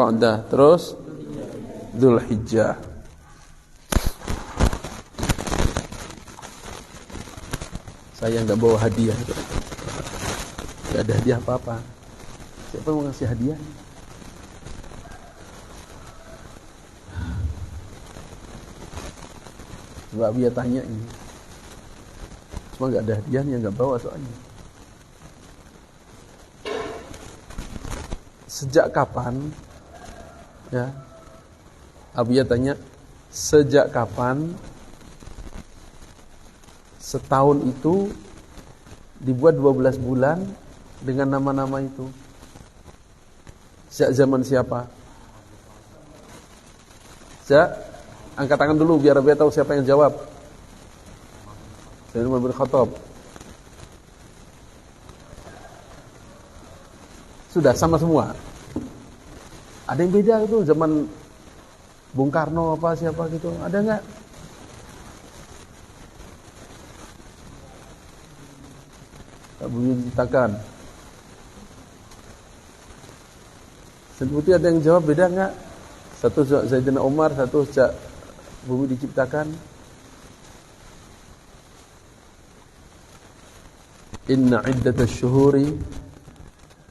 Qa'dah, terus Dzulhijjah. Saya nggak bawa hadiah, nggak ada hadiah apa-apa. Siapa mau ngasih hadiah? Mbak Bia tanya ini, cuma nggak ada hadiahnya, nggak bawa soalnya. Sejak kapan? Ya, Abia tanya, sejak kapan setahun itu dibuat 12 bulan dengan nama-nama itu? Sejak zaman siapa? Sejak, angkat tangan dulu biar Abia tahu siapa yang jawab. Sayyidina Umar bin Khattab. Sudah sama semua. Ada yang beda itu zaman Bung Karno apa siapa gitu, ada nggak? Tak boleh diceritakan. Seperti ada yang jawab beda nggak? Satu sejak Sayyidina Umar, satu sejak bumi diciptakan. Inna iddatash syuhuri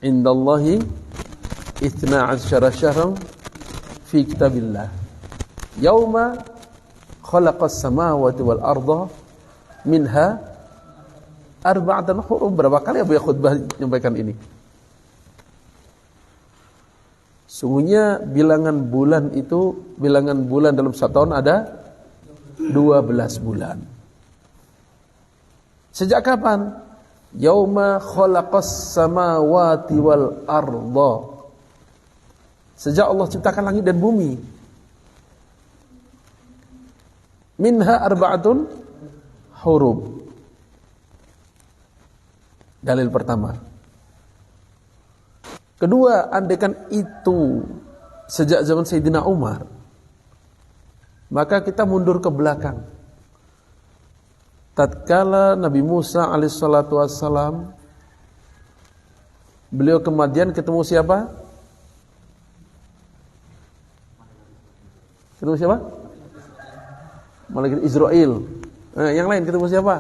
indallahi 12 syahran fi kitabillah yauma khalaqas samawati wal arda minha arba'atan hurum. Berapa kali Abu khutbah menyampaikan ini? Sungguhnya bilangan bulan dalam satu tahun ada 12 bulan. Sejak kapan? Yauma khalaqas samawati wal arda. Sejak Allah ciptakan langit dan bumi. Minha arba'atun hurum. Dalil pertama. Kedua, andaikan itu sejak zaman Sayyidina Umar, maka kita mundur ke belakang. Tatkala Nabi Musa alaihissalatu wassalam, beliau ke Madian ketemu siapa? Ketemu siapa? Malaikat Israel. Yang lain ketemu siapa?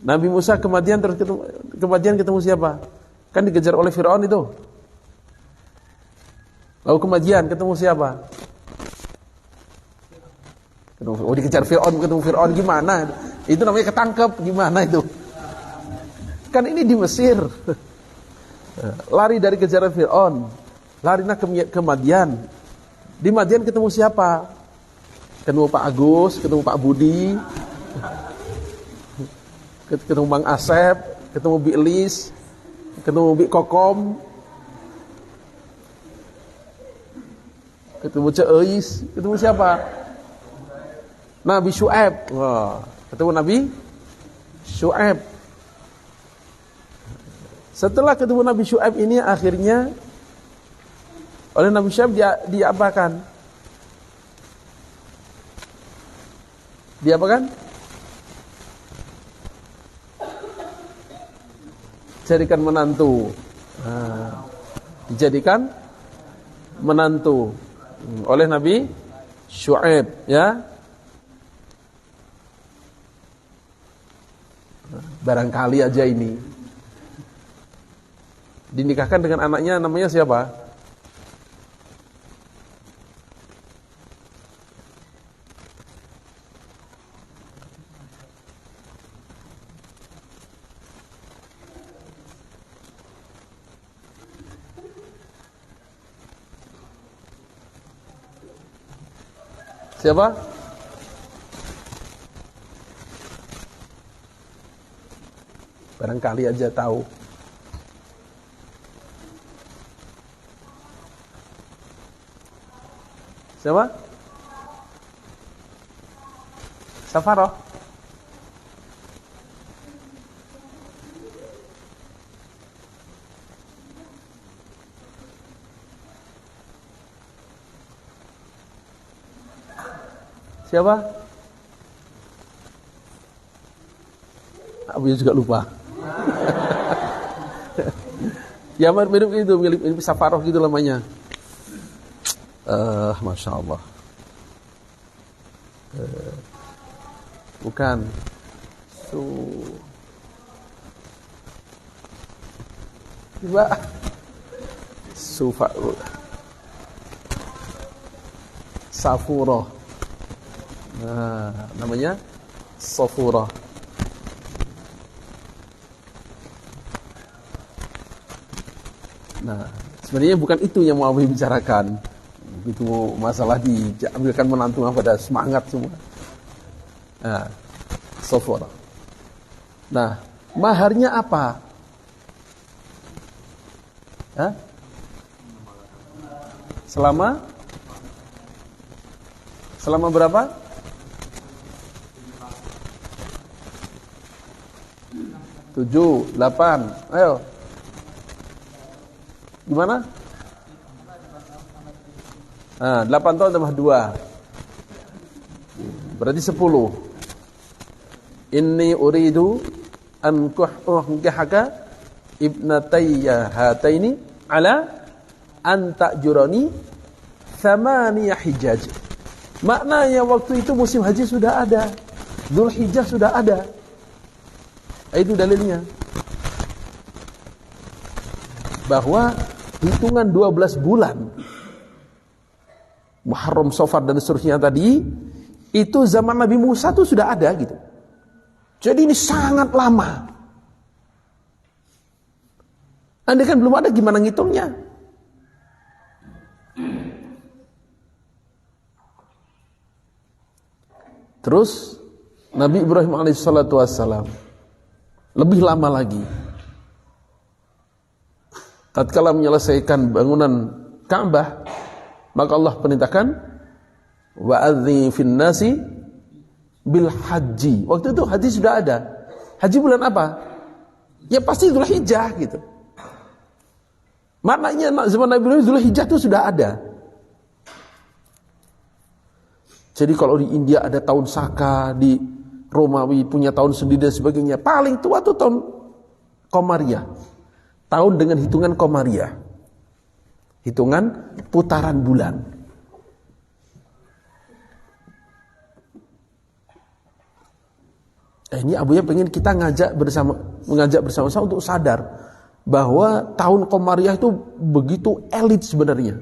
Nabi Musa ke Madian terus ketemu siapa? Kan dikejar oleh Fir'aun itu. Lalu ke Madian ketemu siapa? Dikejar Fir'aun, ketemu Fir'aun gimana? Itu namanya ketangkep, gimana itu? Kan ini di Mesir. Lari dari kejaran Fir'aun, larinya ke Madian. Di Madian ketemu siapa? Ketemu Pak Agus, ketemu Pak Budi, ketemu Bang Asep, ketemu Bi Elis, ketemu Bi Kokom, ketemu Cek Eis, ketemu siapa? Nabi Syu'aib. Wah, ketemu Nabi Syu'aib. Setelah ketemu Nabi Syu'aib ini akhirnya oleh Nabi Syu'aib diapakan? Diapakan? Jadikan menantu. Dijadikan menantu oleh Nabi Syu'aib, ya. Barangkali aja ini dinikahkan dengan anaknya, namanya siapa? Siapa? Barangkali aja tahu. Siapa? Safaroh. Siapa? Aku juga lupa. Ya mirip itu, mirip Safaroh gitu namanya. Masya Allah. Bukan. Coba. Safurah. Nah, namanya Safurah. Nah, sebenarnya bukan itu yang mau Abi bicarakan. Itu masalah diambilkan menantu pada semangat semua. Nah, Safurah. Nah, maharnya apa? Hah? Selama berapa? 7, 8. Ayo. Gimana? 8 tahun tambah 2. Berarti 10. Inni uridu an kuhkihaka ibnatayya hataini ala an ta'jurani thamaniyah hijaj. Maknanya waktu itu musim haji sudah ada, Dzulhijjah sudah ada. Itu dalilnya bahwa hitungan 12 bulan Muharram, Safar dan seterusnya tadi itu zaman Nabi Musa itu sudah ada gitu. Jadi ini sangat lama. Andai kan belum ada, gimana ngitungnya? Terus Nabi Ibrahim alaihissalatu wassalam lebih lama lagi. Tatkala menyelesaikan bangunan Ka'bah, maka Allah perintahkan wa'adzi fin nasi bil haji. Waktu itu haji sudah ada. Haji bulan apa? Ya pasti Dzulhijjah gitu. Maknanya zaman Nabi Ibrahim Dzulhijjah itu sudah ada. Jadi kalau di India ada tahun Saka, di Romawi punya tahun sendiri dan sebagainya. Paling tua itu tahun Komariah. Tahun dengan hitungan Komariah. Hitungan putaran bulan. Ini abuya pengen kita mengajak bersama-sama untuk sadar bahwa tahun Komariah itu begitu elit sebenarnya.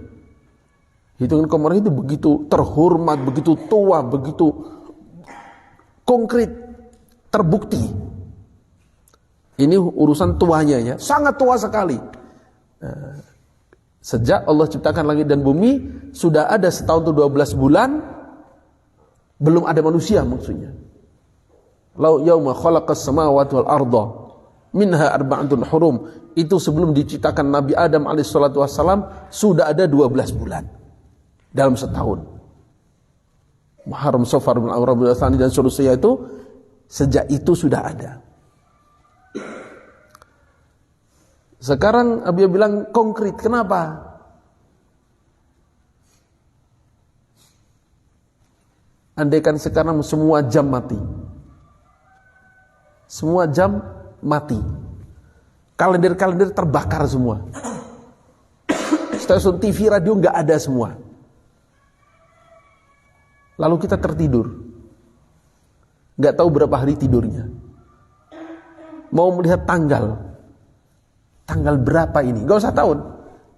Hitungan Komariah itu begitu terhormat, begitu tua, begitu konkret, terbukti. Ini urusan tuanya ya, sangat tua sekali. Sejak Allah ciptakan langit dan bumi, sudah ada setahun itu 12 bulan, belum ada manusia maksudnya. Lau yauma khalaqas samawati wal arda minha arba'atun hurum. Itu sebelum diciptakan Nabi Adam alaihissalatu wassalam, sudah ada 12 bulan dalam setahun. Muharram, Safar, Rabiul Tsani dan seterusnya itu sejak itu sudah ada. Sekarang Abi bilang konkret, kenapa? Andaikan sekarang semua jam mati. Semua jam mati. Kalender-kalender terbakar semua. Stasiun TV, radio nggak ada semua. Lalu kita tertidur. Nggak tahu berapa hari tidurnya. Mau melihat tanggal. Tanggal berapa ini? Nggak usah tahun.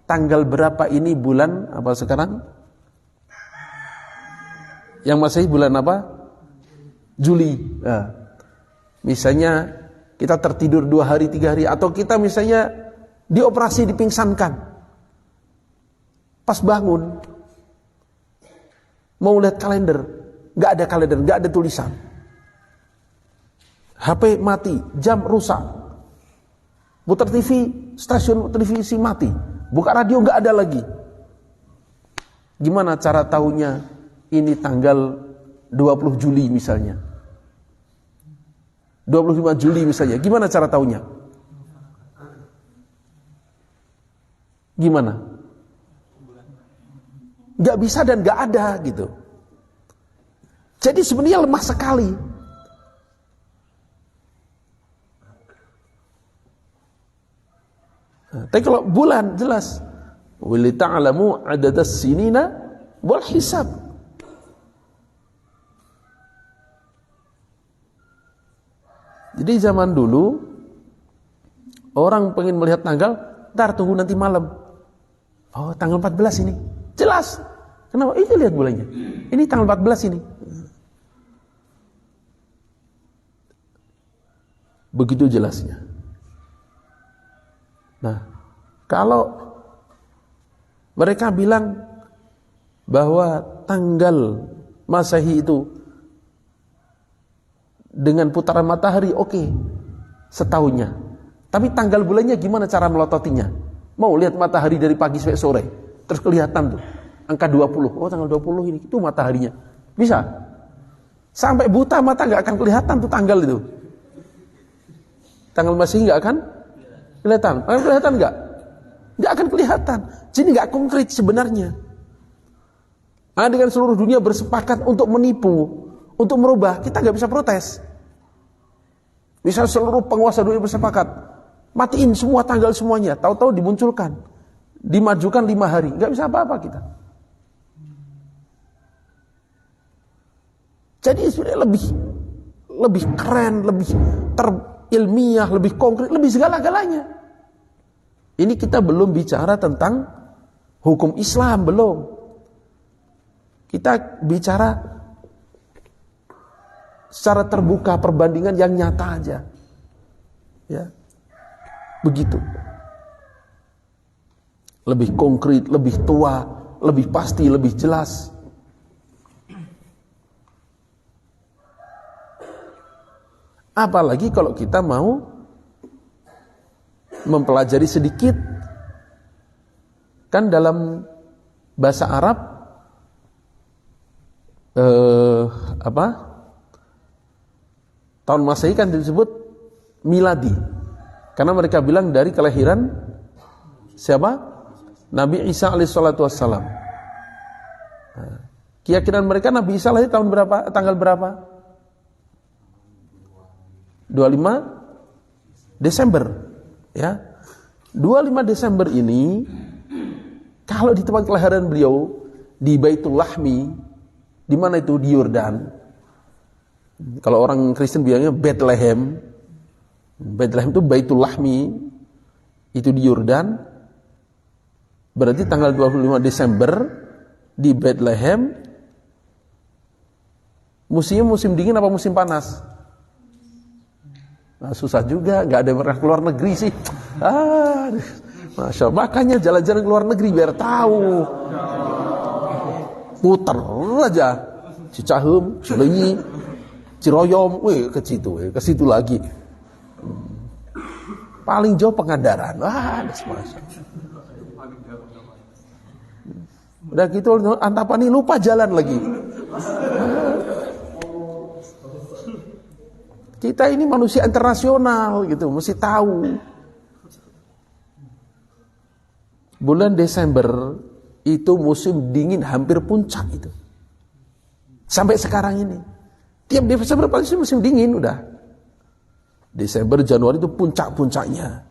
Tanggal berapa ini bulan apa sekarang? Yang masih bulan apa? Juli. Nah, misalnya kita tertidur 2 hari 3 hari, atau kita misalnya dioperasi, dipingsankan. Pas bangun, mau lihat kalender, nggak ada kalender, nggak ada tulisan. HP mati, jam rusak. Putar TV, stasiun televisi mati. Buka radio nggak ada lagi. Gimana cara tahunya ini tanggal 20 Juli misalnya? 25 Juli misalnya. Gimana cara tahunya? Gimana? Nggak bisa dan nggak ada gitu. Jadi sebenarnya lemah sekali. Tapi kalau bulan jelas, wali ta'lamu adadas sinina wal hisab. Jadi zaman dulu orang pengen melihat tanggal, ntar tunggu nanti malam. Oh, tanggal 14 ini. Jelas. Kenapa? Itu lihat bulannya. Ini tanggal 14 ini. Begitu jelasnya. Nah, kalau mereka bilang bahwa tanggal Masehi itu dengan putaran matahari, oke, setahunnya. Tapi tanggal bulannya gimana cara melototinya? Mau lihat matahari dari pagi sampai sore, terus kelihatan tuh angka 20. Oh, tanggal 20 ini, itu mataharinya. Bisa? Sampai buta mata gak akan kelihatan tuh tanggal itu. Tanggal Masehi gak akan kelihatan. Akan kelihatan gak? Gak akan kelihatan. Jadi gak konkret sebenarnya. Nah, dengan seluruh dunia bersepakat untuk menipu, untuk merubah, kita gak bisa protes. Misal seluruh penguasa dunia bersepakat, matiin semua tanggal semuanya, tahu-tahu dimunculkan, dimajukan 5 hari, gak bisa apa-apa kita. Jadi sebenarnya lebih keren, lebih terilmiah, lebih konkret, lebih segala-galanya. Ini kita belum bicara tentang hukum Islam, belum. Kita bicara secara terbuka, perbandingan yang nyata aja. Ya. Begitu. Lebih konkret, lebih tua, lebih pasti, lebih jelas. Apalagi kalau kita mau mempelajari sedikit, kan dalam bahasa Arab tahun Masehi kan disebut miladi, karena mereka bilang dari kelahiran siapa? Nabi Isa alaihissalatu wassalam. Keyakinan mereka Nabi Isa lahir tahun berapa? Tanggal berapa? 25 Desember. Ya, 25 Desember ini, kalau di tempat kelahiran beliau di Baitul Lahmi, di mana itu? Di Yordan. Kalau orang Kristen bilangnya Bethlehem. Bethlehem itu Baitul Lahmi, itu di Yordan. Berarti tanggal 25 Desember di Bethlehem. Musimnya musim dingin apa musim panas? Nah, susah juga, nggak ada yang pernah keluar negeri sih. Masya Allah, makanya jalan-jalan keluar negeri biar tahu. Putar aja, Cicahem, Cileunyi, Ciroyom, ke situ lagi. Paling jauh Pangandaran. Masya Allah. Udah gitu, Antapani lupa jalan lagi. Kita ini manusia internasional gitu, mesti tahu. Bulan Desember itu musim dingin hampir puncak itu. Sampai sekarang ini. Tiap Desember pasti musim dingin udah. Desember, Januari itu puncak-puncaknya.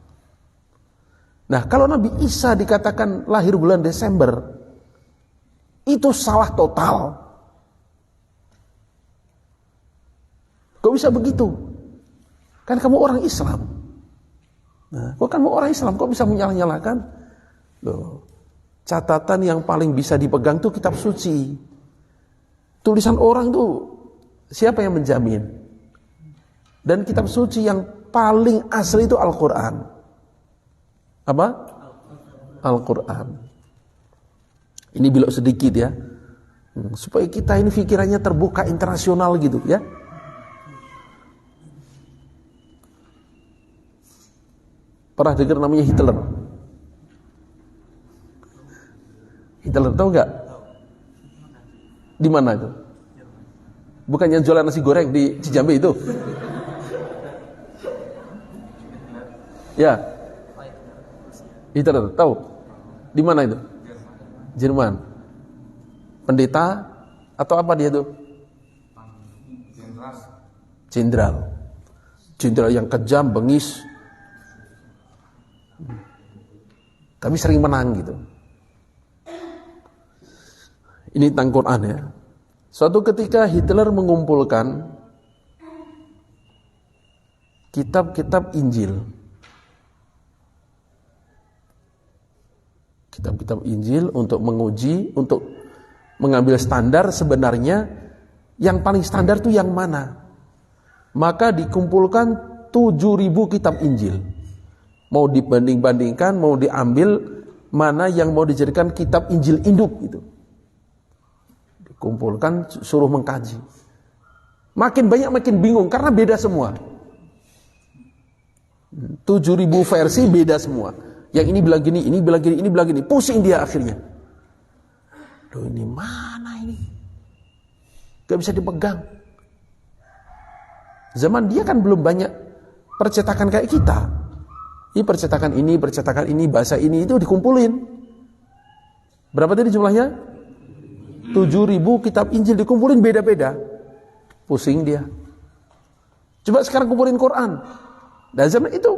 Nah, kalau Nabi Isa dikatakan lahir bulan Desember, itu salah total. Kok bisa begitu? Kan kamu orang Islam. Nah, kok kamu orang Islam, kok bisa menyalah-nyalahkan? Loh, catatan yang paling bisa dipegang tuh kitab suci. Tulisan orang tuh siapa yang menjamin? Dan kitab suci yang paling asli itu Al-Quran. Apa? Al-Quran. Ini belok sedikit ya, supaya kita ini pikirannya terbuka internasional gitu ya. Pernah dengar namanya Hitler? Hitler tahu nggak? Di mana itu? Bukannya jualan nasi goreng di Cijambe itu? Ya, Hitler tahu? Di mana itu? Jerman. Pendeta atau apa dia tuh? Jenderal. Jenderal yang kejam, bengis. Tapi sering menang gitu. Ini tentang Quran ya. Suatu ketika Hitler mengumpulkan kitab-kitab Injil. Kitab-kitab Injil untuk menguji, untuk mengambil standar sebenarnya yang paling standar itu yang mana. Maka dikumpulkan 7.000 kitab Injil. Mau dibanding-bandingkan, mau diambil mana yang mau dijadikan kitab Injil induk gitu. Dikumpulkan, suruh mengkaji. Makin banyak makin bingung karena beda semua. 7.000 versi beda semua. Yang ini bilang gini, ini bilang gini, ini bilang gini. Pusing dia akhirnya. Duh, ini mana ini? Gak bisa dipegang. Zaman dia kan belum banyak percetakan kayak kita. Ini percetakan ini, bahasa ini, itu dikumpulin. Berapa tadi jumlahnya? 7.000 kitab Injil dikumpulin beda-beda. Pusing dia. Coba sekarang kumpulin Quran. Dan zaman itu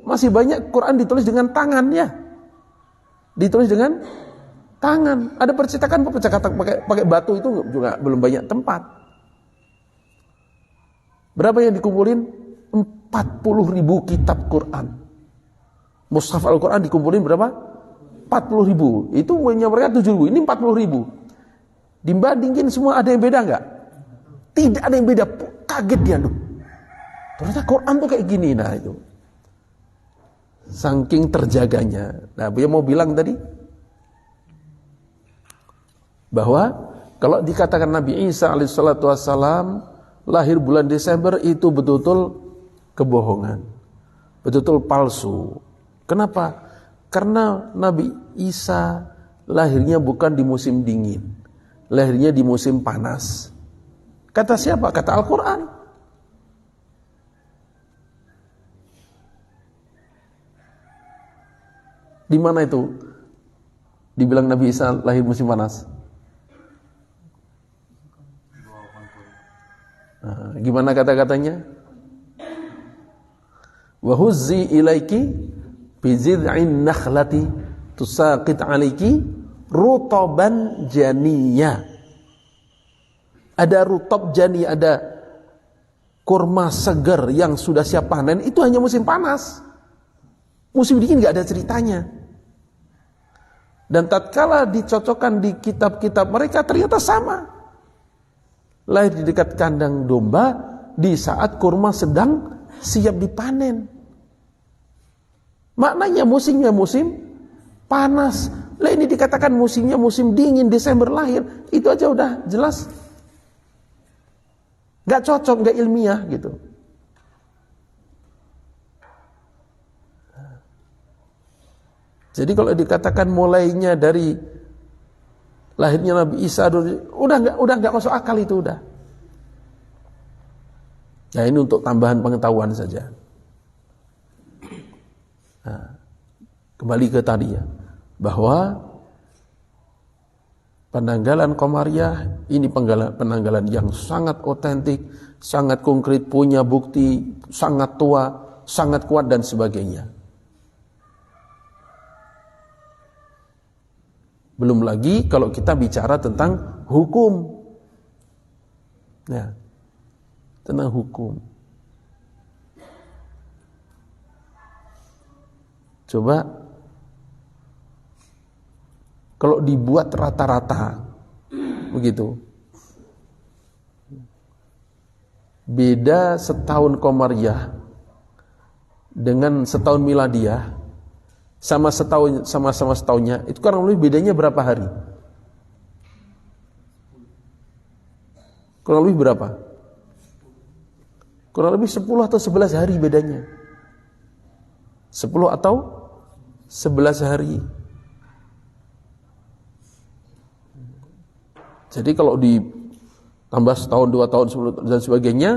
masih banyak Quran ditulis dengan tangannya. Ditulis dengan tangan. Ada percetakan pakai batu itu juga belum banyak tempat. Berapa yang dikumpulin? 40.000 kitab Quran. Mushaf Al-Quran dikumpulin berapa? 40.000. Itu punya mereka 7.000. Ini 40.000. Dibandingin semua ada yang beda enggak? Tidak ada yang beda. Kaget dia loh. Ternyata Quran tuh kayak gini. Nah itu saking terjaganya. Nah dia mau bilang tadi bahwa kalau dikatakan Nabi Isa alaihissalatu wassalam lahir bulan Desember itu betul-betul kebohongan, betul-betul palsu. Kenapa? Karena Nabi Isa lahirnya bukan di musim dingin, lahirnya di musim panas. Kata siapa? Kata Al-Quran. Di mana itu dibilang Nabi Isa lahir musim panas? Nah, gimana kata-katanya? Wa huzzi ilaiki bi zid'in nakhlati tusaqit alayki rutaban janiyya. Ada rutab jani, ada kurma segar yang sudah siap panen, itu hanya musim panas. Musim dingin enggak ada ceritanya. Dan tatkala dicocokkan di kitab-kitab mereka ternyata sama. Lahir di dekat kandang domba di saat kurma sedang siap dipanen. Maknanya musimnya musim panas. Lah ini dikatakan musimnya musim dingin, Desember lahir. Itu aja udah jelas gak cocok, gak ilmiah gitu. Jadi kalau dikatakan mulainya dari lahirnya Nabi Isa, udah nggak masuk akal itu udah. Nah ini untuk tambahan pengetahuan saja. Nah, kembali ke tadi ya, bahwa penanggalan Qamariyah ini penanggalan yang sangat otentik, sangat konkret, punya bukti, sangat tua, sangat kuat dan sebagainya. Belum lagi kalau kita bicara tentang hukum. Ya, tentang hukum. Coba kalau dibuat rata-rata begitu. Beda setahun Qamariyah dengan setahun Miladiyah. Sama setahunnya itu kurang lebih bedanya berapa hari? Kurang lebih berapa? Kurang lebih 10 atau 11 hari bedanya. 10 atau 11 hari. Jadi kalau ditambah setahun, 2 tahun, 10 tahun dan sebagainya,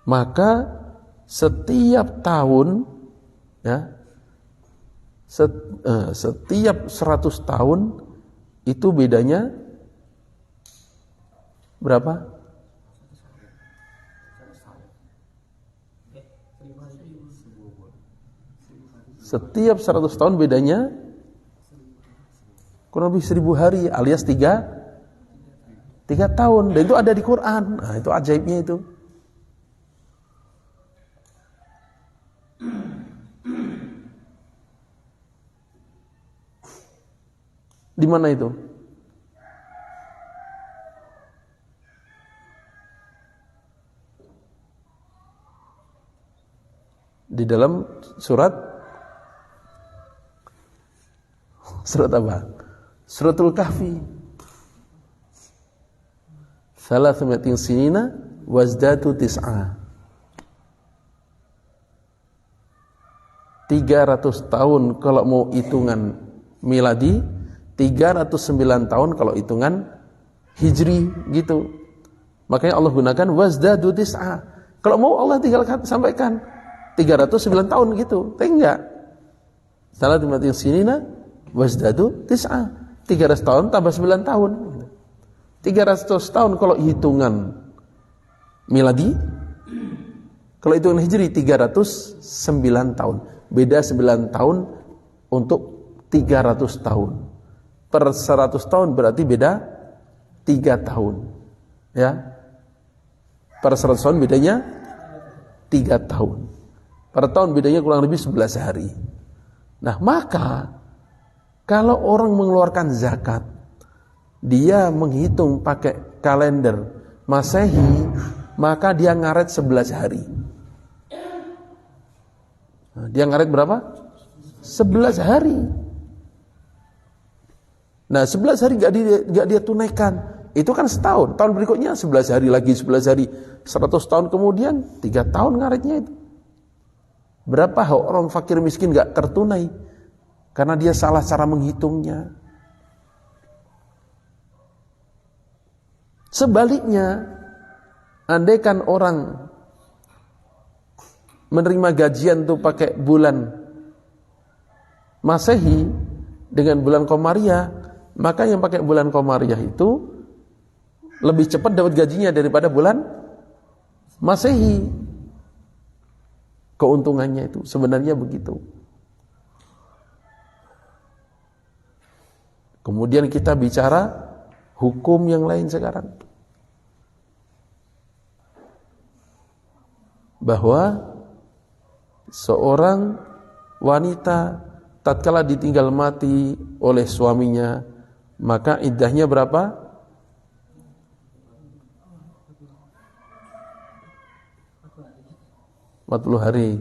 maka setiap tahun ya, setiap 100 tahun itu bedanya Berapa? Setiap 100 tahun bedanya kurang lebih 1000 hari alias 3 tahun. Dan itu ada di Quran. Nah, itu ajaibnya itu. Di mana itu? Di dalam surat apa? Suratul Kahfi. Thalathumi'atin sinina wazdadu tis'a. 300 tahun kalau mau hitungan miladi, 309 tahun kalau hitungan hijri gitu. Makanya Allah gunakan wazdadu tis'a. Kalau mau Allah tinggal sampaikan 309 tahun gitu. Tapi enggak. Thalathumi'atin sinina wazdadu tis'a. 300 tahun tambah 9 tahun. 300 tahun kalau hitungan miladi, kalau hitungan hijri 309 tahun. Beda 9 tahun untuk 300 tahun. Per 100 tahun berarti beda 3 tahun. Ya. Per 100 tahun bedanya 3 tahun. Per tahun bedanya kurang lebih 11 hari. Nah, maka kalau orang mengeluarkan zakat, dia menghitung pakai kalender Masehi, maka dia ngaret 11 hari. Nah, dia ngaret berapa? 11 hari. Nah, 11 hari gak dia tunaikan. Itu kan setahun. Tahun berikutnya 11 hari lagi, 11 hari. 100 tahun kemudian 3 tahun ngaretnya itu. Berapa orang fakir miskin gak tertunai? Karena dia salah cara menghitungnya. Sebaliknya, andaikan orang menerima gajian tuh pakai bulan Masehi dengan bulan Komariah, maka yang pakai bulan Komariah itu lebih cepat dapat gajinya daripada bulan Masehi. Keuntungannya itu sebenarnya begitu. Kemudian kita bicara hukum yang lain sekarang. Bahwa seorang wanita tatkala ditinggal mati oleh suaminya, maka iddahnya berapa? 40 hari.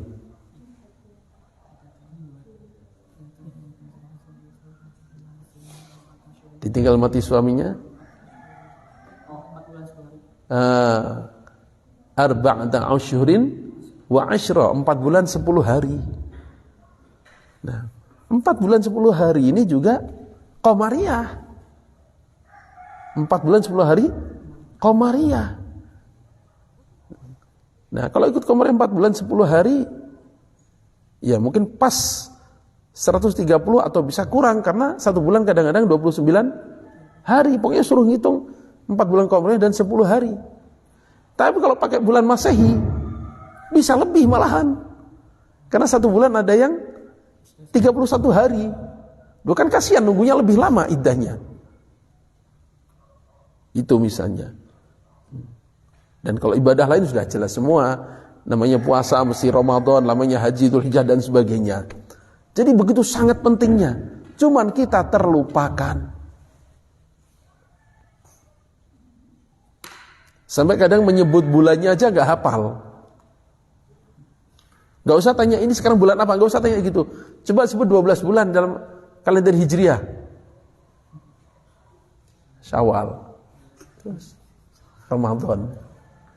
Ditinggal mati suaminya, arba'ata asyhurin wa 'ashra, 4 bulan 10 hari. Nah, 4 bulan 10 hari ini juga Qamariyah. 4 bulan 10 hari Qamariyah. Nah, kalau ikut Qamariyah 4 bulan 10 hari, ya mungkin pas 130 atau bisa kurang, karena 1 bulan kadang-kadang 29 hari. Pokoknya suruh ngitung 4 bulan Qamariyah dan 10 hari. Tapi kalau pakai bulan Masehi bisa lebih malahan. Karena 1 bulan ada yang 31 hari. Bukan kasihan nunggunya lebih lama iddahnya. Itu misalnya. Dan kalau ibadah lain sudah jelas semua. Namanya puasa, mesti Ramadan, namanya haji, Dzulhijjah dan sebagainya. Jadi begitu sangat pentingnya. Cuman kita terlupakan. Sampai kadang menyebut bulannya aja gak hafal. Gak usah tanya ini sekarang bulan apa, gak usah tanya gitu. Coba sebut 12 bulan dalam kalender Hijriah. Syawal, terus Ramadan,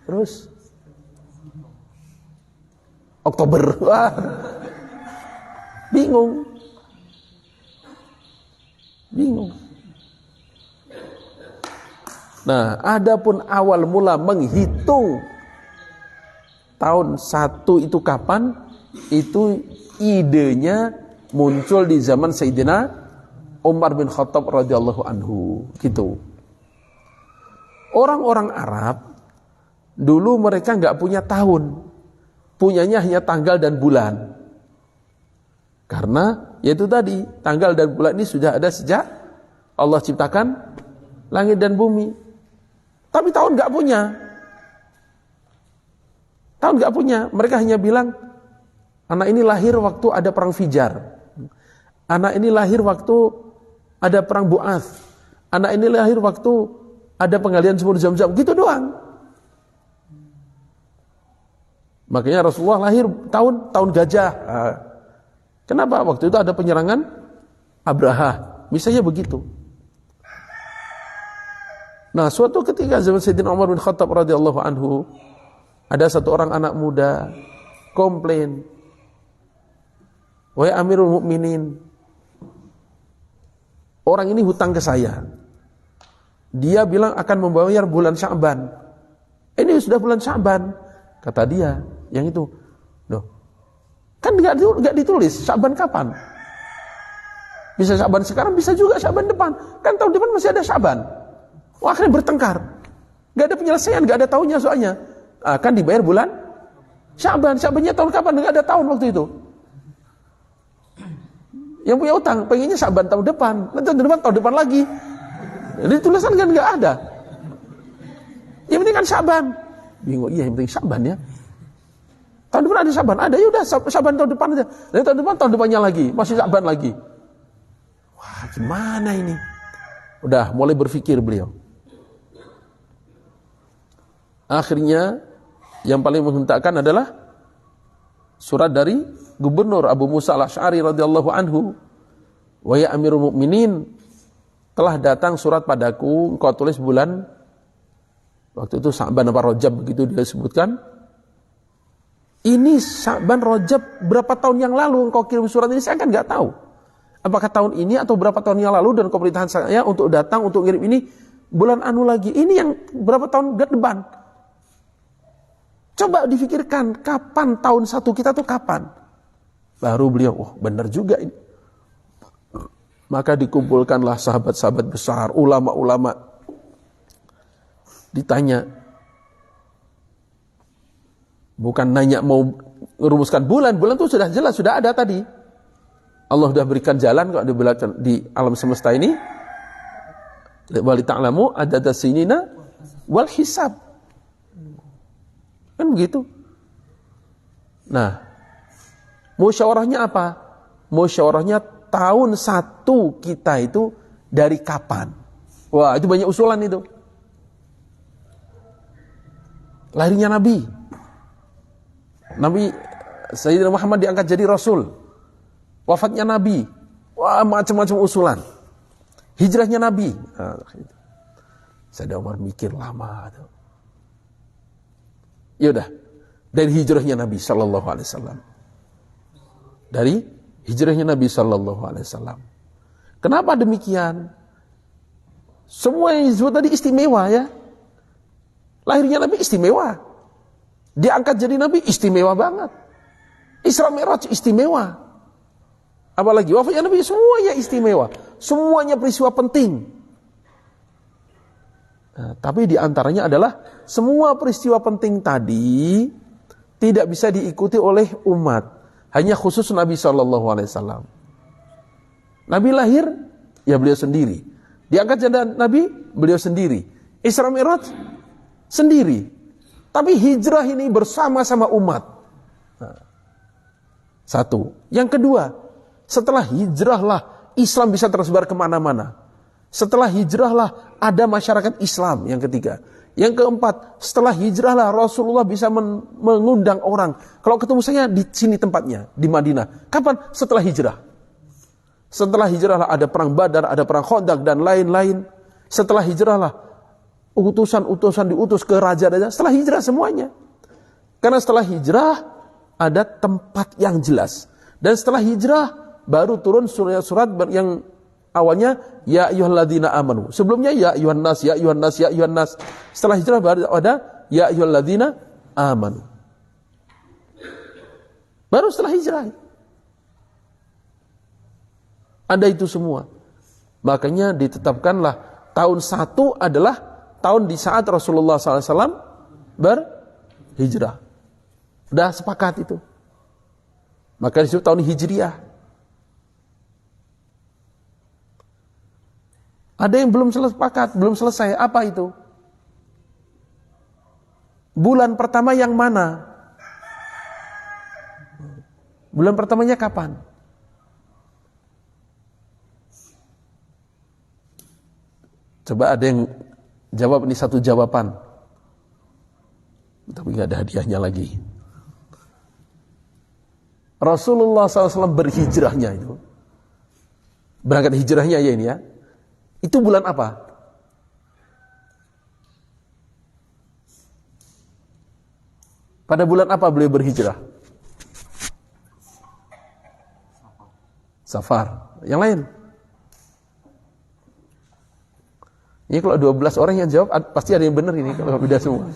terus Oktober. Wah, bingung. Nah, adapun awal mula menghitung tahun 1 itu kapan? Itu idenya muncul di zaman Sayyidina Umar bin Khattab radhiyallahu anhu, gitu. Orang-orang Arab dulu mereka nggak punya tahun, punyanya hanya tanggal dan bulan. Karena yaitu tadi, tanggal dan bulan ini sudah ada sejak Allah ciptakan langit dan bumi. Tapi tahun nggak punya. Tahun nggak punya. Mereka hanya bilang, anak ini lahir waktu ada perang Fijar. Anak ini lahir waktu ada perang Bu'ath. Anak ini lahir waktu ada penggalian sumur Zam-Zam. Gitu doang. Makanya Rasulullah lahir tahun gajah. Kenapa? Waktu itu ada penyerangan Abraha. Misalnya begitu. Nah, suatu ketika zaman Sayyidina Umar bin Khattab radhiyallahu anhu, ada satu orang anak muda komplain, "Wahai Amirul Mukminin, orang ini hutang ke saya. Dia bilang akan membayar bulan Sya'ban. Ini sudah bulan Sya'ban." Kata dia, yang itu, "Loh, kan nggak ditulis Sya'ban kapan? Bisa Sya'ban sekarang, bisa juga Sya'ban depan. Kan tahun depan masih ada Sya'ban." Wah, akhirnya bertengkar. Gak ada penyelesaian, gak ada tahunnya soalnya. Kan dibayar bulan Sya'ban. Sya'bannya tahun kapan? Gak ada tahun waktu itu. Yang punya utang, pengennya Sya'ban tahun depan. Nanti tahun depan lagi. Jadi tulisan kan gak ada. Yang penting kan Sya'ban. Bingung, iya yang penting Sya'ban ya. Tahun depan ada Sya'ban? Ada, yaudah Sya'ban tahun depan aja. Dan tahun depannya lagi, masih Sya'ban lagi. Wah, gimana ini? Udah mulai berpikir beliau. Akhirnya yang paling menghentakkan adalah surat dari Gubernur Abu Musa al-Asy'ari radhiyallahu anhu. "Wa ya Amirul Mukminin, telah datang surat padaku, engkau tulis bulan," waktu itu Sya'ban apa Rajab begitu dia sebutkan. "Ini Sya'ban Rajab berapa tahun yang lalu engkau kirim surat ini, saya kan enggak tahu. Apakah tahun ini atau berapa tahun yang lalu, dan pemerintahan saya untuk datang untuk kirim ini bulan anu lagi. Ini yang berapa tahun ke depan. Coba difikirkan, kapan tahun satu kita tuh kapan?" Baru beliau, oh benar juga ini. Maka dikumpulkanlah sahabat-sahabat besar, ulama-ulama. Ditanya. Bukan nanya mau merumuskan bulan itu sudah jelas, sudah ada tadi. Allah sudah berikan jalan kok di alam semesta ini. Wali ta'lamu adada sinina wal hisab. Kan begitu. Nah, musyawarahnya apa? Musyawarahnya tahun 1 kita itu dari kapan? Wah, itu banyak usulan itu. Lahirnya Nabi Sayyidina Muhammad diangkat jadi Rasul. Wafatnya Nabi. Wah, macam-macam usulan. Hijrahnya Nabi. Sayyidina Umar mikir lama. Yaudah, dari hijrahnya Nabi sallallahu alaihi wasallam. Dari hijrahnya Nabi sallallahu alaihi wasallam. Kenapa demikian? Semua yang disebut tadi istimewa ya. Lahirnya Nabi istimewa. Diangkat jadi Nabi istimewa banget. Isra Mi'raj istimewa. Apalagi wafatnya Nabi, semuanya istimewa. Semuanya peristiwa penting. Nah, tapi diantaranya adalah semua peristiwa penting tadi tidak bisa diikuti oleh umat. Hanya khusus Nabi SAW. Nabi lahir, ya beliau sendiri. Diangkat jadi Nabi, beliau sendiri. Isra Mi'raj, sendiri. Tapi hijrah ini bersama-sama umat. Nah, satu. Yang kedua, setelah hijrahlah Islam bisa tersebar kemana-mana. Setelah hijrahlah ada masyarakat Islam. Yang ketiga. Yang keempat, setelah hijrahlah Rasulullah bisa mengundang orang. Kalau ketemu saya di sini tempatnya, di Madinah. Kapan? Setelah hijrah. Setelah hijrahlah ada perang Badar, ada perang Khandaq dan lain-lain. Setelah hijrahlah utusan-utusan diutus ke raja-raja. Setelah hijrah semuanya. Karena setelah hijrah ada tempat yang jelas. Dan setelah hijrah baru turun surat-surat yang awalnya ya ayyuhalladzina amanu. Sebelumnya ya ayyuhan nas, ya ayyuhan nas, ya ayyuhan nas. Setelah hijrah baru ada ya ayyuhalladzina amanu. Baru setelah hijrah. Ada itu semua. Makanya ditetapkanlah tahun 1 adalah tahun di saat Rasulullah SAW berhijrah. Udah sepakat itu. Maka disebut tahun Hijriah. Ada yang belum sepakat, belum selesai. Apa itu? Bulan pertama yang mana? Bulan pertamanya kapan? Coba ada yang jawab ini satu jawaban. Tapi nggak ada hadiahnya lagi. Rasulullah SAW berhijrahnya itu. Berangkat hijrahnya ya ini ya. Itu bulan apa? Pada bulan apa beliau berhijrah? Safar. Yang lain? Ini kalau 12 orang yang jawab, pasti ada yang benar ini, kalau beda semua.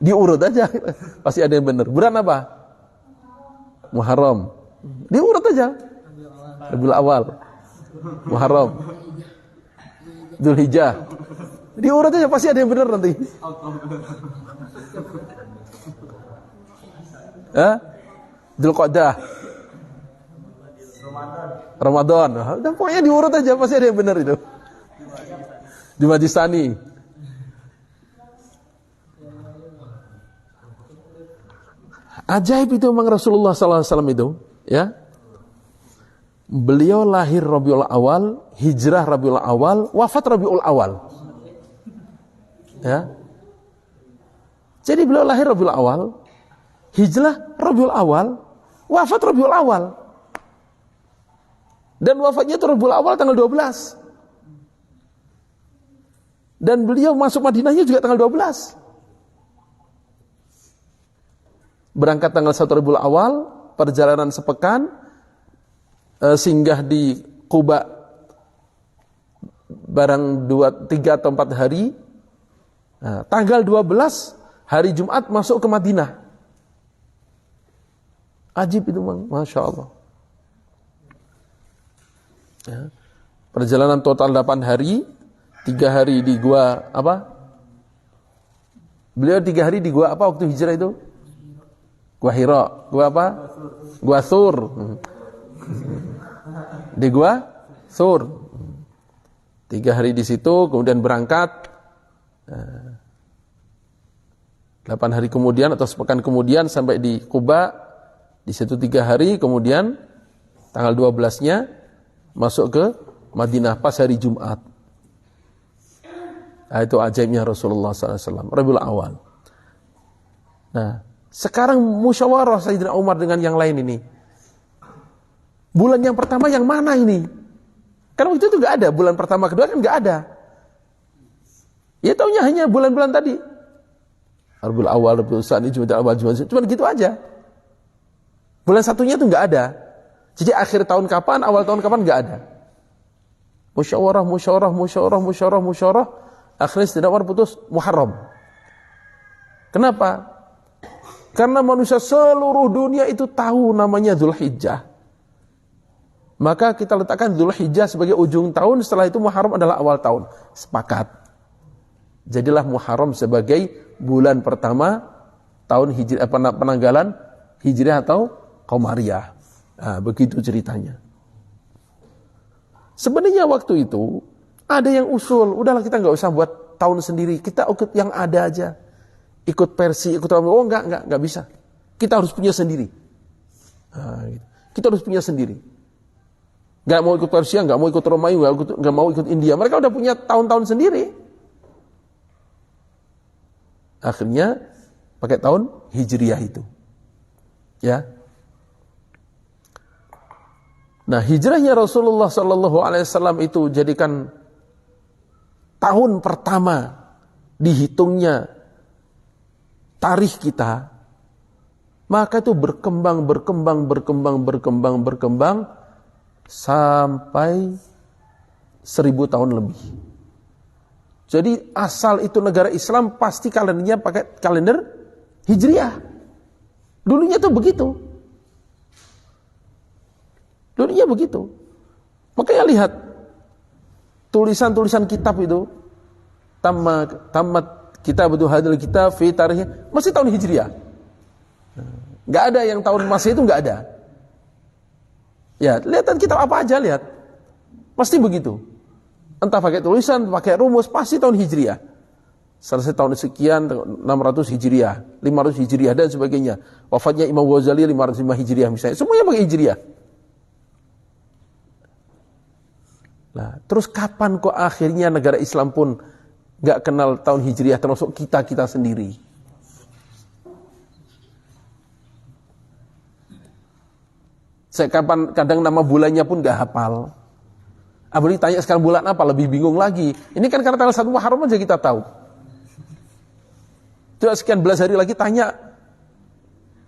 Diurut aja, pasti ada yang benar. Bulan apa? Muharram. Diurut aja. Rabiul Awal. Muharram. Dzulhijjah. Diurut aja, pasti ada yang benar nanti. Dzulqa'dah. Ramadan. Dan pokoknya diurut aja, pasti ada yang benar itu. Jumadis Tsani. Ajaib itu memang Rasulullah SAW itu, ya. Beliau lahir Rabiul Awal, hijrah Rabiul Awal, wafat Rabiul Awal. Ya. Jadi beliau lahir Rabiul Awal, hijrah Rabiul Awal, wafat Rabiul Awal. Dan wafatnya itu Rabiul Awal tanggal 12. Dan beliau masuk Madinahnya juga tanggal 12. Berangkat tanggal 1 Rabiul Awal, perjalanan sepekan, singgah di Quba barang 3 atau 4 hari. Nah, tanggal 12 hari Jumat masuk ke Madinah. Ajib itu, Masya Allah. Ya. Perjalanan total 8 hari, 3 hari di gua apa? Beliau 3 hari di gua apa waktu hijrah itu? Gua Hira. Gua apa? Gua Sur. Di gua Sur. 3 hari di situ, kemudian berangkat. 8 hari kemudian atau sepekan kemudian sampai di Quba. Di situ 3 hari, kemudian tanggal 12-nya masuk ke Madinah pas hari Jumat. Nah, itu ajaibnya Rasulullah SAW. Rabiul Awal. Nah, sekarang musyawarah Sayyidina Umar dengan yang lain ini. Bulan yang pertama yang mana ini? Karena waktu itu nggak ada. Bulan pertama, kedua kan nggak ada. Ya taunya hanya bulan-bulan tadi. Rabiul Awal, Rabiul Tsani, Jumadil Awal, cuma gitu aja. Bulan satunya itu nggak ada. Jadi akhir tahun kapan, awal tahun kapan nggak ada. Musyawarah. Akhirnya Sayyidina Umar putus Muharram. Kenapa? Karena manusia seluruh dunia itu tahu namanya Dzulhijjah. Maka kita letakkan Dzulhijjah sebagai ujung tahun, setelah itu Muharram adalah awal tahun. Sepakat. Jadilah Muharram sebagai bulan pertama tahun Hijriah, penanggalan Hijriah atau Qamariyah. Nah, begitu ceritanya. Sebenarnya waktu itu ada yang usul, udahlah kita nggak usah buat tahun sendiri, kita ikut yang ada aja. Ikut Persia, ikut enggak bisa. Kita harus punya sendiri. Nah, gitu. Kita harus punya sendiri. Enggak mau ikut Persia, enggak mau ikut Romawi, enggak mau ikut India. Mereka udah punya tahun-tahun sendiri. Akhirnya pakai tahun Hijriah itu. Ya. Nah, hijrahnya Rasulullah SAW itu jadikan tahun pertama dihitungnya tarikh kita, maka itu berkembang sampai 1000 tahun lebih. Jadi asal itu negara Islam pasti kalendernya pakai kalender Hijriah. Dulunya tuh begitu. Makanya lihat, tulisan-tulisan kitab itu, tamat kitab itu hadal kitab fi tarikh, masih tahun Hijriah. Nggak ada yang tahun Masehi itu, nggak ada. Ya, lihat kitab apa aja, lihat. Pasti begitu. Entah pakai tulisan, pakai rumus, pasti tahun Hijriah. Selesai tahun sekian, 600 Hijriah, 500 Hijriah, dan sebagainya. Wafatnya Imam Ghazali 505 Hijriah misalnya. Semuanya pakai Hijriah. Nah, terus kapan kok akhirnya negara Islam pun nggak kenal tahun Hijriah, termasuk kita sendiri? Saya kadang nama bulannya pun nggak hafal. Apalagi tanya sekarang bulan apa, lebih bingung lagi. Ini kan karena tanggal 1 Muharram aja kita tahu. Coba sekian belas hari lagi tanya,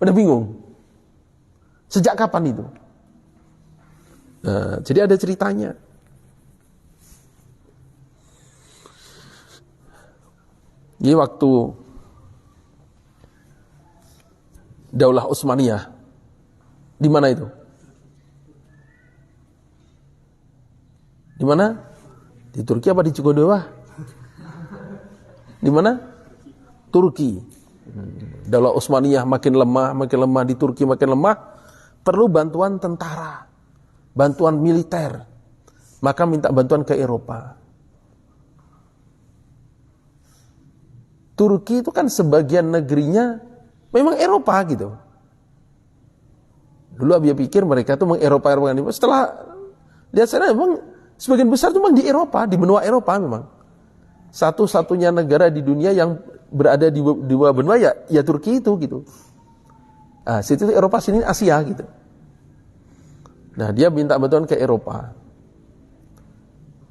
udah bingung. Sejak kapan itu? Nah, jadi ada ceritanya. Ini waktu Daulah Utsmaniyah, di mana itu? Di mana? Di Turki apa di Cikodewah? Di mana? Turki. Daulah Utsmaniyah makin lemah di Turki, makin lemah. Perlu bantuan tentara, bantuan militer. Maka minta bantuan ke Eropa. Turki itu kan sebagian negerinya memang Eropa gitu. Dulu Abia pikir mereka tuh meng-Eropa-Eropa. Setelah lihat sana memang sebagian besar tuh memang di Eropa, di benua Eropa memang. Satu-satunya negara di dunia yang berada di dua benua ya Turki itu gitu. Nah, situ Eropa, sini Asia gitu. Nah, dia minta bantuan ke Eropa.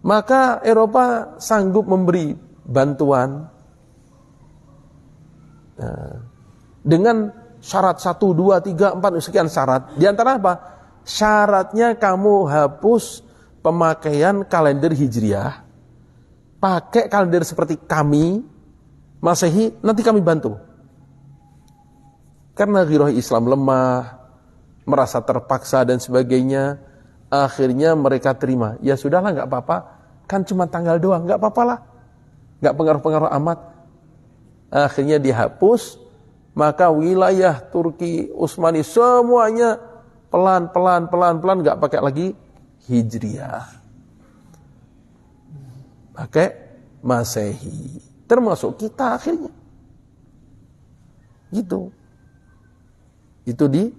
Maka Eropa sanggup memberi bantuan dengan syarat 1, 2, 3, 4 sekian syarat. Di antara apa? Syaratnya kamu hapus pemakaian kalender Hijriah, pakai kalender seperti kami Masehi, nanti kami bantu. Karena ghirah Islam lemah, merasa terpaksa dan sebagainya, akhirnya mereka terima. Ya sudahlah, nggak apa-apa, kan cuma tanggal doang, nggak apa-apa lah, nggak pengaruh-pengaruh amat. Akhirnya dihapus, maka wilayah Turki Utsmani semuanya pelan-pelan nggak pakai lagi Hijriah, pakai Masehi, termasuk kita akhirnya. Gitu. Itu di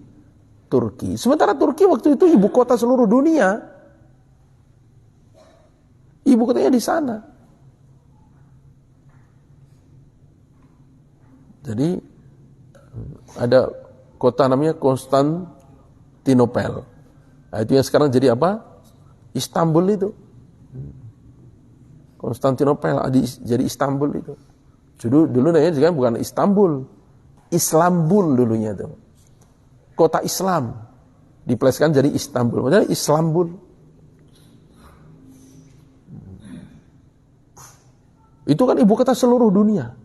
Turki. Sementara Turki waktu itu ibu kota seluruh dunia. Ibu kotanya di sana. Jadi ada kota namanya Konstantinopel. Nah, itu yang sekarang jadi apa? Istanbul itu. Konstantinopel jadi Istanbul itu. Dulu namanya juga bukan Istanbul, Islambul dulunya itu. Kota Islam dipeleskan jadi Istanbul. Maksudnya Islambul. Itu kan ibu kota seluruh dunia.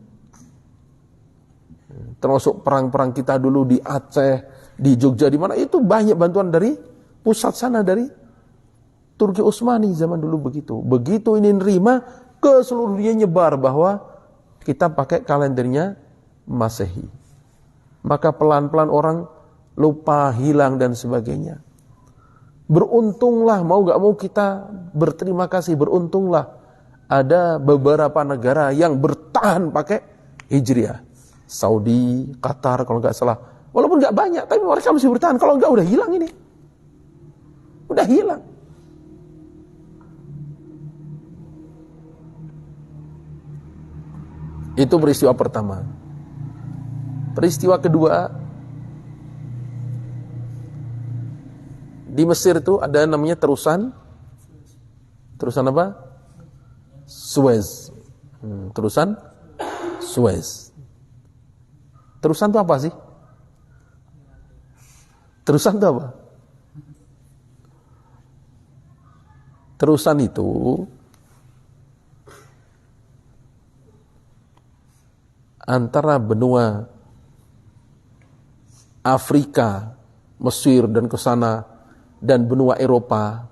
Termasuk perang-perang kita dulu di Aceh, di Jogja, di mana itu banyak bantuan dari pusat sana, dari Turki Utsmani zaman dulu begitu. Begitu ini nerima, ke seluruh dunia nyebar bahwa kita pakai kalendernya Masehi. Maka pelan-pelan orang lupa, hilang dan sebagainya. Beruntunglah, mau gak mau kita berterima kasih, beruntunglah ada beberapa negara yang bertahan pakai Hijriah. Saudi, Qatar kalau nggak salah. Walaupun nggak banyak, tapi mereka masih bertahan. Kalau nggak udah hilang ini. Udah hilang. Itu peristiwa pertama. Peristiwa kedua, di Mesir itu ada namanya terusan apa? Suez. Terusan Suez. Terusan itu apa sih? Terusan itu apa? Terusan itu antara benua Afrika, Mesir dan ke sana, dan benua Eropa.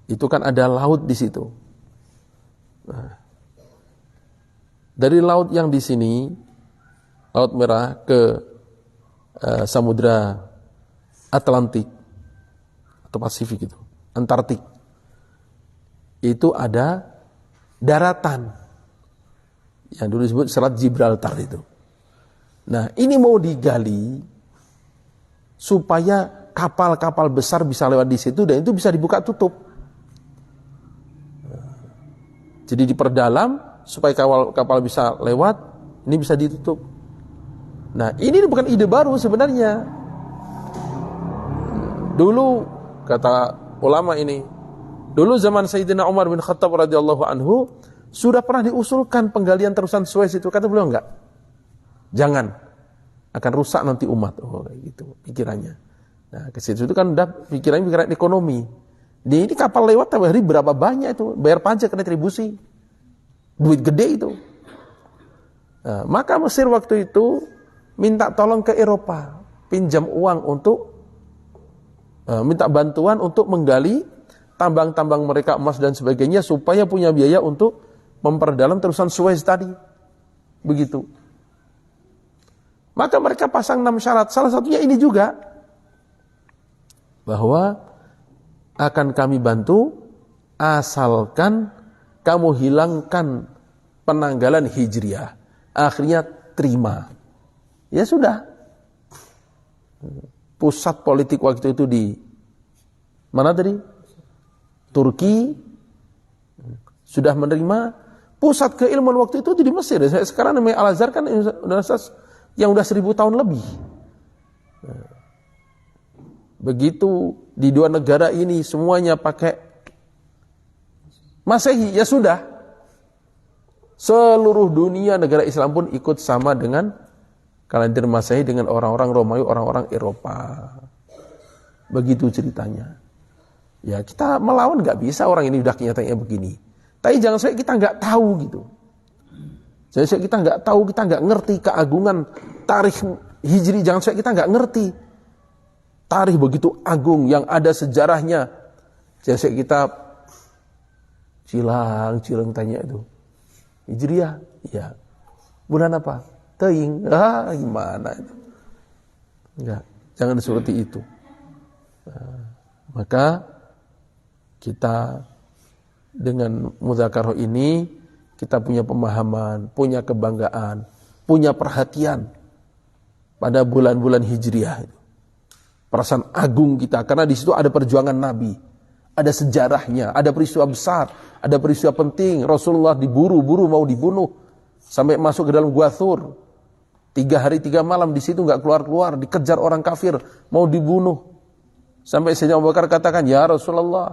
itu kan ada laut di situ. Nah, dari laut yang di sini, Laut Merah ke Samudra Atlantik atau Pasifik itu, Antartik, itu ada daratan yang dulu disebut Selat Gibraltar itu. Nah, ini mau digali supaya kapal-kapal besar bisa lewat di situ dan itu bisa dibuka tutup. Jadi diperdalam supaya kapal bisa lewat, ini bisa ditutup. Nah, ini bukan ide baru sebenarnya. Dulu kata ulama ini, dulu zaman Sayyidina Umar bin Khattab radhiyallahu anhu sudah pernah diusulkan penggalian terusan Suez itu, kata beliau enggak. Jangan, akan rusak nanti umat. Oh, kayak gitu pikirannya. Nah, ke situ itu kan udah pikiran ekonomi. Ini kapal lewat tiap hari berapa banyak itu, bayar pajak, retribusi, duit gede itu. Nah, maka Mesir waktu itu minta tolong ke Eropa, pinjam uang untuk minta bantuan untuk menggali tambang-tambang mereka emas dan sebagainya supaya punya biaya untuk memperdalam terusan Suez tadi. Begitu. Maka mereka pasang 6 syarat. Salah satunya ini juga, bahwa akan kami bantu asalkan kamu hilangkan penanggalan hijriah. Akhirnya terima. Ya sudah. Pusat politik waktu itu di mana tadi? Turki sudah menerima. Pusat keilmuan waktu itu di Mesir. Sekarang namanya Al-Azhar kan universitas yang udah 1000 tahun lebih. Begitu di dua negara ini semuanya pakai Masehi, ya sudah. Seluruh dunia negara Islam pun ikut sama dengan kalender Masehi dengan orang-orang Romawi, orang-orang Eropa. Begitu ceritanya. Ya kita melawan nggak bisa, orang ini udah kenyataannya begini. Tapi jangan sampai kita nggak tahu gitu. Jangan sampai kita nggak tahu, kita nggak ngerti keagungan tarikh Hijri. Jangan sampai kita nggak ngerti tarikh begitu agung yang ada sejarahnya. Jangan sampai kita cilang tanya itu. Hijriah, ya. Bulan apa? Teing. Gimana itu? Enggak, jangan seperti itu. Maka kita dengan mudzakarah ini kita punya pemahaman, punya kebanggaan, punya perhatian pada bulan-bulan Hijriah itu. Perasaan agung kita karena di situ ada perjuangan Nabi, ada sejarahnya, ada peristiwa besar, ada peristiwa penting. Rasulullah diburu-buru mau dibunuh sampai masuk ke dalam Gua Thur. 3 hari 3 malam di situ nggak keluar-keluar, dikejar orang kafir mau dibunuh. Sampai Sayyidina Abu Bakar katakan, "Ya Rasulullah,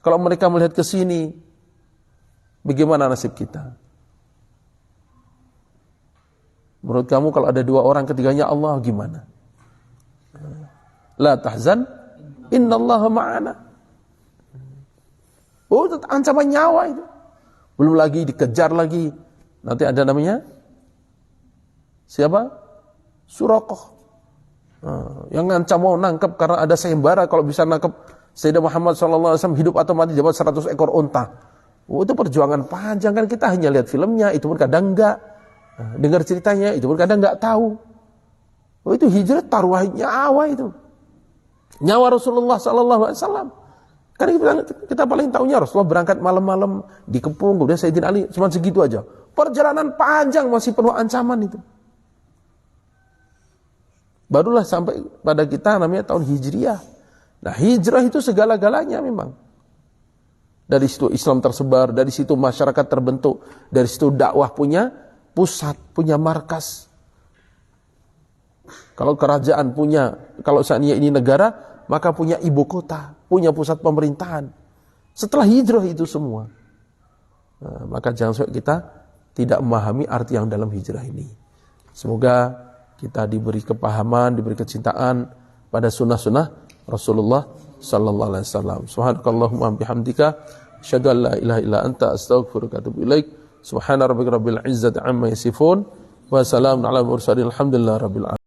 kalau mereka melihat ke sini, bagaimana nasib kita? Menurut kamu kalau ada 2 orang ketiganya Allah gimana?" La tahzan, innallaha ma'ana. Oh, itu ancaman nyawa itu. Belum lagi dikejar lagi. Nanti ada namanya siapa? Suraqah. Yang ngancam mau nangkep karena ada sayembara kalau bisa nangkep Sayyidina Muhammad SAW hidup atau mati dapat 100 ekor unta. Oh, itu perjuangan panjang kan, kita hanya lihat filmnya, itu pun kadang enggak. Dengar ceritanya, itu pun kadang enggak tahu. Oh, itu hijrah taruh nyawa itu. Nyawa Rasulullah SAW. Karena kita paling tahunya Rasulullah berangkat malam-malam dikepung, kemudian Sayyidina Ali cuma segitu aja. Perjalanan panjang masih penuh ancaman itu. Barulah sampai pada kita namanya tahun Hijriah. Nah, hijrah itu segala-galanya memang. Dari situ Islam tersebar, dari situ masyarakat terbentuk, dari situ dakwah punya pusat, punya markas. Kalau kerajaan punya, kalau seandainya ini negara, maka punya ibu kota, punya pusat pemerintahan. Setelah hijrah itu semua. Nah, maka jangan sampai kita tidak memahami arti yang dalam hijrah ini. Semoga kita diberi kepahaman, diberi kecintaan pada sunnah-sunnah Rasulullah sallallahu alaihi wasallam. Subhanakallahumma bihamdika asyhadu an la ilaha illa anta astaghfiruka wa atubu ilaik. Subhana rabbika rabbil izzati amma yasifun wa salamun alal mursalin. Alhamdulillah rabbil alamin.